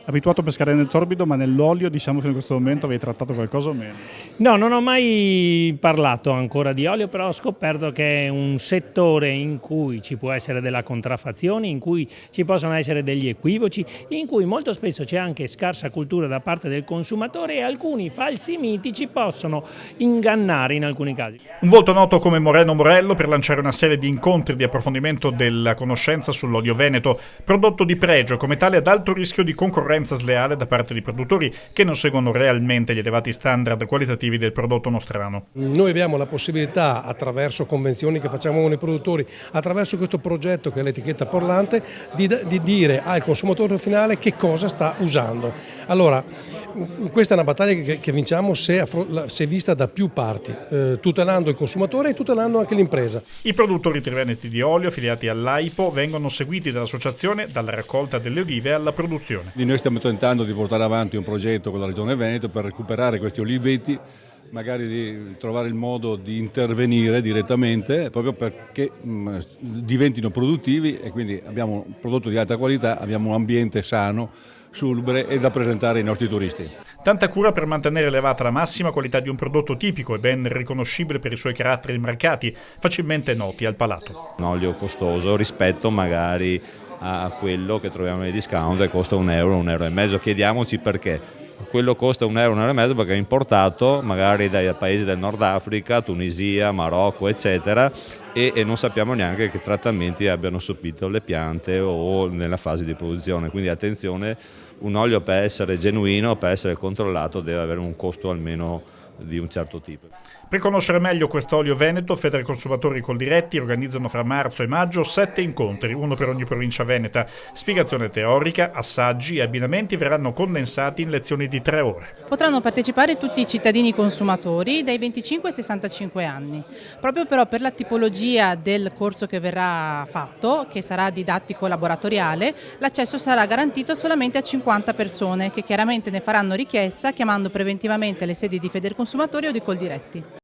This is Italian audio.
Abituato a pescare nel torbido, ma nell'olio, diciamo, fino a questo momento avevi trattato qualcosa o meno? No, non ho mai parlato ancora di olio, però ho scoperto che è un settore in cui ci può essere della contraffazione, in cui ci possono essere degli equivoci, in cui molto spesso c'è anche scarsa cultura da parte del consumatore e alcuni falsi miti ci possono ingannare in alcuni casi. Un volto noto come Moreno Morello per lanciare una serie di incontri di approfondimento della conoscenza sull'olio veneto, prodotto di pregio, come tale ad alto rischio di concorrenza sleale da parte di produttori che non seguono realmente gli elevati standard qualitativi del prodotto nostrano. Noi abbiamo la possibilità, attraverso convenzioni che facciamo con i produttori, attraverso questo progetto che è l'etichetta parlante, di dire al consumatore finale che cosa sta usando. Allora, questa è una battaglia che vinciamo se vista da più parti, tutelando il consumatore e tutelando anche l'impresa. I produttori triveneti di olio affiliati all'AIPO vengono seguiti dall'associazione dalla raccolta delle olive alla produzione. Noi stiamo tentando di portare avanti un progetto con la Regione Veneto per recuperare questi oliveti, magari di trovare il modo di intervenire direttamente proprio perché diventino produttivi e quindi abbiamo un prodotto di alta qualità, abbiamo un ambiente sano, salubre e da presentare ai nostri turisti. Tanta cura per mantenere elevata la massima qualità di un prodotto tipico e ben riconoscibile per i suoi caratteri marcati, facilmente noti al palato. Un olio costoso rispetto magari a quello che troviamo nei discount e costa €1,50. Chiediamoci perché. Quello costa €1,50 perché è importato magari dai paesi del Nord Africa, Tunisia, Marocco, eccetera, e non sappiamo neanche che trattamenti abbiano subito le piante o nella fase di produzione. Quindi attenzione, un olio per essere genuino, per essere controllato, deve avere un costo almeno di un certo tipo. Per conoscere meglio quest'olio veneto, Federconsumatori Coldiretti organizzano fra marzo e maggio 7 incontri, uno per ogni provincia veneta. Spiegazione teorica, assaggi e abbinamenti verranno condensati in lezioni di 3 ore. Potranno partecipare tutti i cittadini consumatori dai 25 ai 65 anni. Proprio però per la tipologia del corso che verrà fatto, che sarà didattico laboratoriale, l'accesso sarà garantito solamente a 50 persone che chiaramente ne faranno richiesta chiamando preventivamente le sedi di Federconsumatori o di Coldiretti.